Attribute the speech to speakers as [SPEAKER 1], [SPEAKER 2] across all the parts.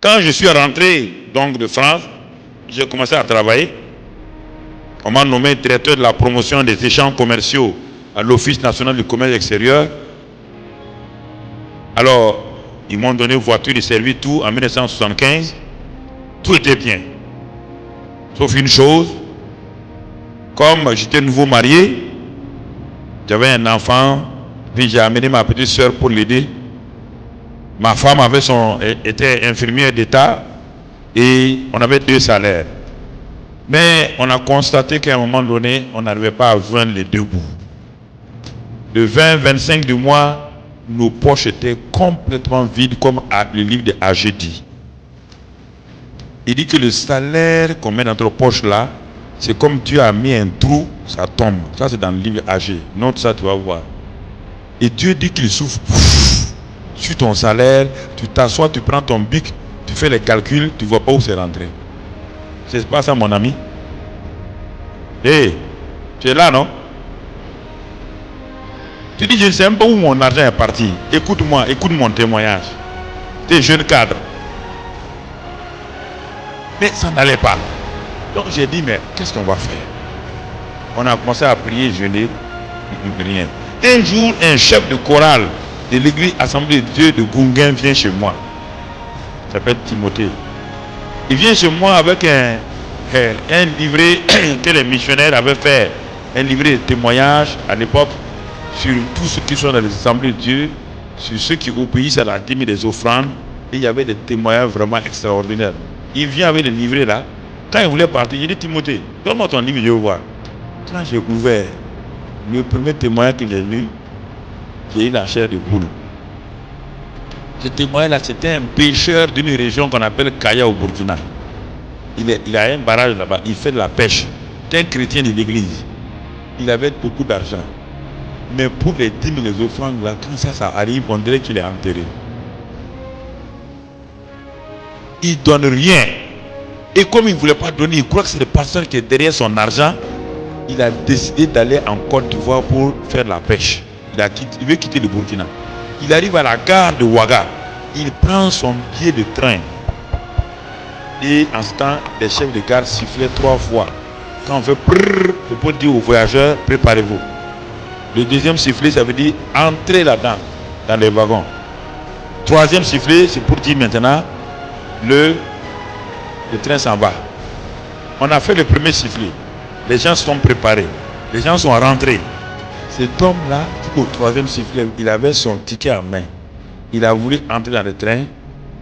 [SPEAKER 1] Quand je suis rentré donc de France, j'ai commencé à travailler. On m'a nommé directeur de la promotion des échanges commerciaux à l'Office national du commerce extérieur. Alors, ils m'ont donné voiture de service, tout en 1975. Tout était bien. Sauf une chose, comme j'étais nouveau marié, j'avais un enfant, puis j'ai amené ma petite soeur pour l'aider. Ma femme était infirmière d'État et on avait 2 salaires. Mais on a constaté qu'à un moment donné, on n'arrivait pas à joindre les 2 bouts. Le 20-25 du mois, nos poches étaient complètement vides, comme le livre de AG dit. Il dit que le salaire qu'on met dans notre poche là, c'est comme Dieu a mis un trou, ça tombe. Ça c'est dans le livre AG. Note ça, tu vas voir. Et Dieu dit qu'il souffle sur ton salaire, tu t'assois, tu prends ton bic, tu fais les calculs, tu ne vois pas où c'est rentré. C'est pas ça mon ami? Hé, tu es là non? Tu dis je ne sais même pas où mon argent est parti. Écoute-moi, écoute mon témoignage. Tu es jeune cadre. Mais ça n'allait pas. Donc j'ai dit mais qu'est-ce qu'on va faire? On a commencé à prier, jeûner, rien. Un jour, un chef de chorale de l'église Assemblée de Dieu de Gounguin vient chez moi. Il s'appelle Timothée. Il vient chez moi avec un livret que les missionnaires avaient fait, un livret de témoignages à l'époque sur tous ceux qui sont dans les Assemblées de Dieu, sur ceux qui obéissent à la dîme des offrandes. Et il y avait des témoignages vraiment extraordinaires. Il vient avec le livret là. Quand il voulait partir, j'ai dit Timothée, donne-moi ton livre, je vais voir. Quand j'ai ouvert le premier témoignage que j'ai lu, j'ai eu la chair de poule. Ce témoignage-là, c'était un pêcheur d'une région qu'on appelle Kaya au Burkina. Il a un barrage là-bas, il fait de la pêche. C'est un chrétien de l'église. Il avait beaucoup d'argent. Mais pour les dîmes et les offrandes, là, quand ça arrive, on dirait qu'il est enterré. Il ne donne rien. Et comme il ne voulait pas donner, il croit que c'est le pasteur qui est derrière son argent. Il a décidé d'aller en Côte d'Ivoire pour faire la pêche. Il veut quitter le Burkina. Il arrive à la gare de Ouaga. Il prend son billet de train. Et en ce temps, les chefs de gare sifflaient 3 fois. Quand on fait prrr, il faut dire aux voyageurs, préparez-vous. Le deuxième sifflet, ça veut dire entrez là-dedans, dans les wagons. Troisième sifflet, c'est pour dire maintenant, le train s'en va. On a fait le premier sifflet. Les gens se sont préparés. Les gens sont rentrés. Cet homme-là, au troisième sifflet, il avait son ticket en main. Il a voulu entrer dans le train.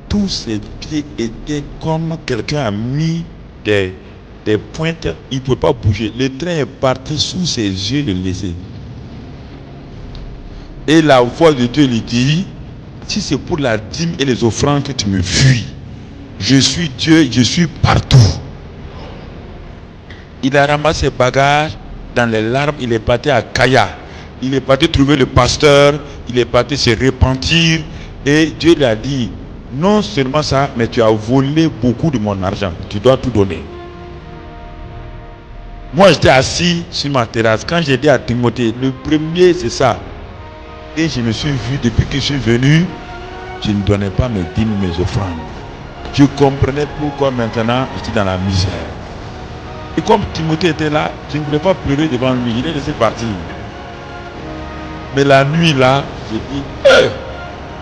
[SPEAKER 1] Tous ses pieds étaient comme quelqu'un a mis des pointes. Il ne pouvait pas bouger. Le train est parti sous ses yeux, le laisser. Et la voix de Dieu lui dit, si c'est pour la dîme et les offrandes que tu me fuis, je suis Dieu, je suis partout. Il a ramassé ses bagages dans les larmes, il est parti à Kaya. Il est parti trouver le pasteur, il est parti se repentir. Et Dieu lui a dit, non seulement ça, mais tu as volé beaucoup de mon argent. Tu dois tout donner. Moi, j'étais assis sur ma terrasse. Quand j'ai dit à Timothée, le premier, c'est ça. Et je me suis vu, depuis que je suis venu, je ne donnais pas mes dîmes, mes offrandes. Je comprenais pourquoi maintenant j'étais dans la misère. Et comme Timothée était là, je ne voulais pas pleurer devant lui. Il est laissé partir. Mais la nuit là, j'ai dit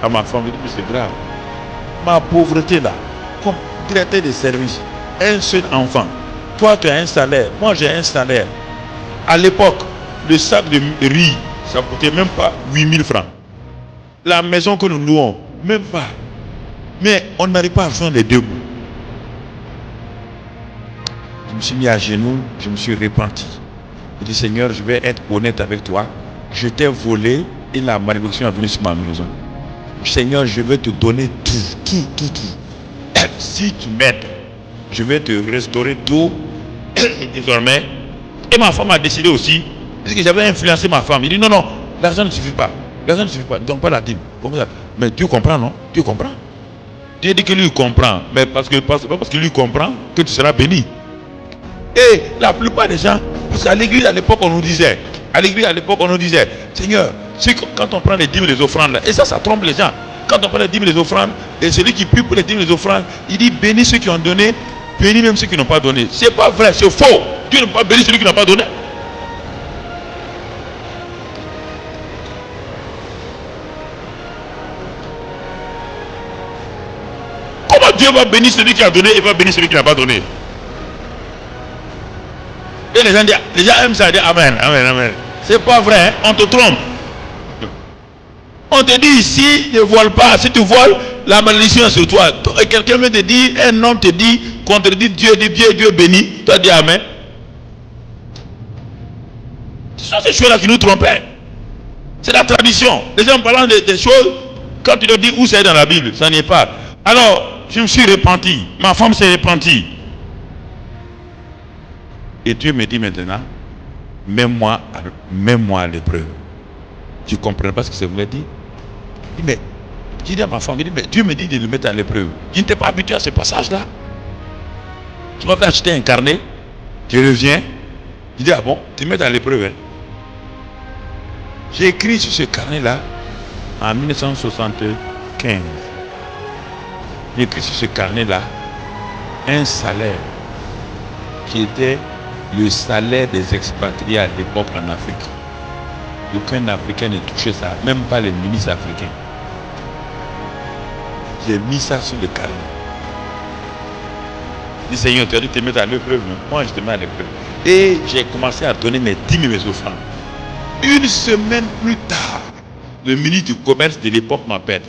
[SPEAKER 1] à ma femme, j'ai dit, mais c'est grave. Ma pauvreté là, comme directeur de service, un seul enfant. Toi, tu as un salaire. Moi, j'ai un salaire. À l'époque, le sac de riz, ça ne coûtait même pas 8000 francs. La maison que nous louons, même pas. Mais on n'arrive pas à faire les 2 bouts. Je me suis mis à genoux, je me suis repenti. Je dis, Seigneur, je vais être honnête avec toi. Je t'ai volé et la malédiction est venue sur ma maison. Seigneur, je vais te donner tout. Si tu m'aides, je vais te restaurer tout. Et désormais, et ma femme a décidé aussi, parce que j'avais influencé ma femme. Il dit, non, l'argent ne suffit pas. L'argent ne suffit pas, donc pas la dîme. Mais Dieu comprend, non? Dieu comprend. Dieu dit que lui comprend. Mais pas parce que lui comprend que tu seras béni. Et la plupart des gens, parce qu'à l'église à l'époque on nous disait, Seigneur, quand on prend les dîmes et les offrandes là, et ça trompe les gens. quand on parle des dîmes et des offrandes, et celui qui prie pour les dîmes et les offrandes, il dit bénis ceux qui ont donné, bénis même ceux qui n'ont pas donné. C'est pas vrai, c'est faux. Dieu ne peut pas bénir celui qui n'a pas donné. Comment Dieu va bénir celui qui a donné et va bénir celui qui n'a pas donné? Et les gens aiment ça, dire Amen, Amen, Amen. C'est pas vrai, hein? On te trompe. On te dit ici, ne vole pas. Si tu voles, la malédiction est sur toi. Et quelqu'un veut te dire, un homme te dit, contredit Dieu, dit Dieu bénit. Toi dis Amen. Ce sont ces choses-là qui nous trompaient. C'est la tradition. Les gens parlant des choses, quand tu leur dis où c'est dans la Bible, ça n'y est pas. Alors, je me suis repenti. Ma femme s'est repentie. Et Dieu me dit maintenant, mets-moi à l'épreuve. Tu ne comprends pas ce que ça voulait dire? Il dit, mais, je dis à ma femme, il dit, mais Dieu me dit de le mettre à l'épreuve. Je n'étais pas habitué à ce passage-là. Tu m'avais acheté un carnet, tu reviens, je dis, ah bon, tu me mets à l'épreuve. Hein? J'ai écrit sur ce carnet-là en 1975. J'ai écrit sur ce carnet-là un salaire qui était le salaire des expatriés à l'époque en Afrique. Aucun Africain ne touchait ça, même pas les ministres africains. J'ai mis ça sur le carnet. Je dis, Seigneur, tu as dit de te mettre à l'épreuve. Moi, je te mets à l'épreuve. Et j'ai commencé à donner mes dîmes et mes offrandes. Une semaine plus tard, le ministre du commerce de l'époque m'appelle.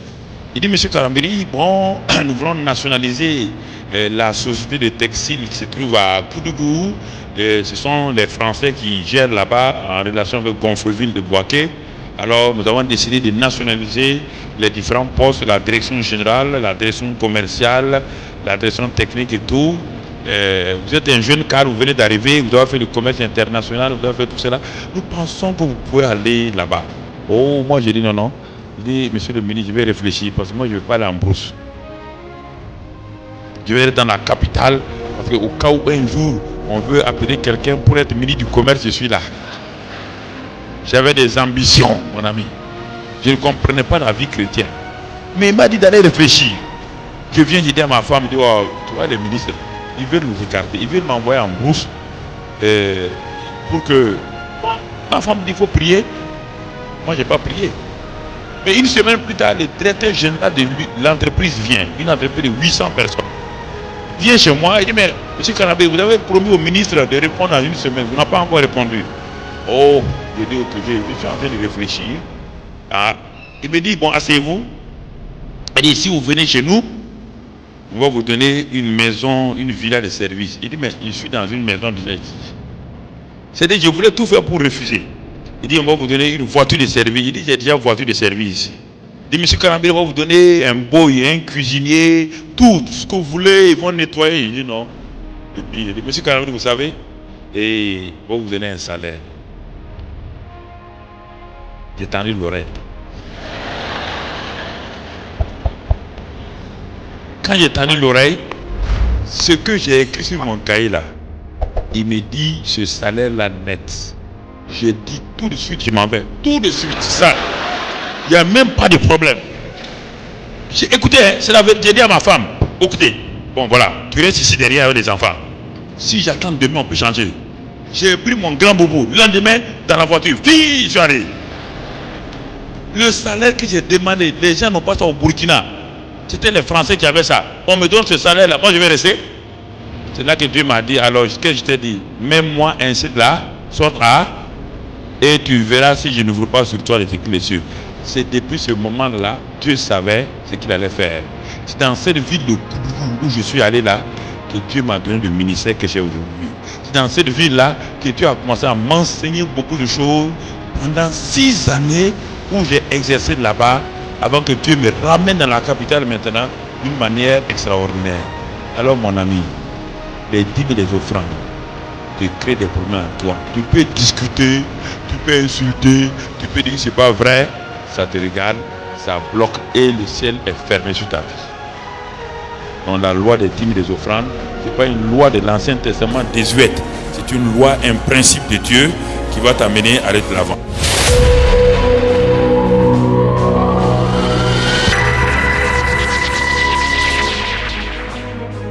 [SPEAKER 1] Il dit, monsieur Karambiri, bon, nous voulons nationaliser la société de textile qui se trouve à Koudougou. Ce sont les Français qui gèrent là-bas en relation avec Gonfreville de Boaké. Alors, nous avons décidé de nationaliser les différents postes, la direction générale, la direction commerciale, la direction technique et tout. Vous êtes un jeune car vous venez d'arriver, vous avez fait le commerce international, vous avez fait tout cela. Nous pensons que vous pouvez aller là-bas. Oh, moi j'ai dit non. Je dis, monsieur le ministre, je vais réfléchir parce que moi je ne vais pas aller en brousse. Je vais aller dans la capitale parce qu'au cas où un jour on veut appeler quelqu'un pour être ministre du commerce, je suis là. J'avais des ambitions, mon ami. Je ne comprenais pas la vie chrétienne. Mais il m'a dit d'aller réfléchir. Je viens, je dis à ma femme, je dis, oh, tu vois les ministres, ils veulent nous écarter, ils veulent m'envoyer en brousse pour que... Ma femme dit, il faut prier. Moi, je n'ai pas prié. Mais une semaine plus tard, le directeur général de l'entreprise vient, une entreprise de 800 personnes. Vient chez moi, il dit, mais monsieur Kanabé, vous avez promis au ministre de répondre en une semaine, vous n'avez pas encore répondu. Oh, je dis, ok, je suis en train de réfléchir. Ah, il me dit, bon, asseyez-vous. Il dit, si vous venez chez nous, on va vous donner une maison, une villa de service. Il dit, mais je suis dans une maison de service. C'est-à-dire, je voulais tout faire pour refuser. Il dit, on va vous donner une voiture de service. Il dit, j'ai déjà une voiture de service. Il dit, monsieur Karambé, on va vous donner un boy, un cuisinier, tout ce que vous voulez, ils vont nettoyer. Il dit, non. Et puis, il dit, monsieur Karambé, vous savez, et on va vous donner un salaire. J'ai tendu l'oreille. Quand j'ai tendu l'oreille, ce que j'ai écrit sur mon cahier là, il me dit ce salaire-là net. J'ai dit tout de suite, je m'en vais. Tout de suite, ça. Il n'y a même pas de problème. Écoutez, c'est la vérité. J'ai dit à ma femme, écoutez, bon voilà, tu restes ici derrière avec les enfants. Si j'attends demain, on peut changer. J'ai pris mon grand boubou. Le lendemain, dans la voiture, je suis allé. Le salaire que j'ai demandé, les gens n'ont pas ça au Burkina. C'était les Français qui avaient ça. On me donne ce salaire-là, moi je vais rester. C'est là que Dieu m'a dit, alors ce que je t'ai dit, mets-moi ainsi là, saute là, et tu verras si je ne veux pas sur toi les écrits les cieux. C'est depuis ce moment-là, Dieu savait ce qu'il allait faire. C'est dans cette ville de Koudougou où je suis allé là, que Dieu m'a donné le ministère que j'ai aujourd'hui. C'est dans cette ville-là que Dieu a commencé à m'enseigner beaucoup de choses pendant 6 années où j'ai exercé là-bas, avant que Dieu me ramène dans la capitale maintenant d'une manière extraordinaire. Alors mon ami, les dîmes et les offrandes te créent des problèmes à toi. Tu peux discuter, tu peux insulter, tu peux dire que ce n'est pas vrai, ça te regarde, ça bloque et le ciel est fermé sur ta vie. Donc la loi des dîmes et des offrandes, ce n'est pas une loi de l'Ancien Testament désuète, c'est une loi, un principe de Dieu qui va t'amener à aller de l'avant.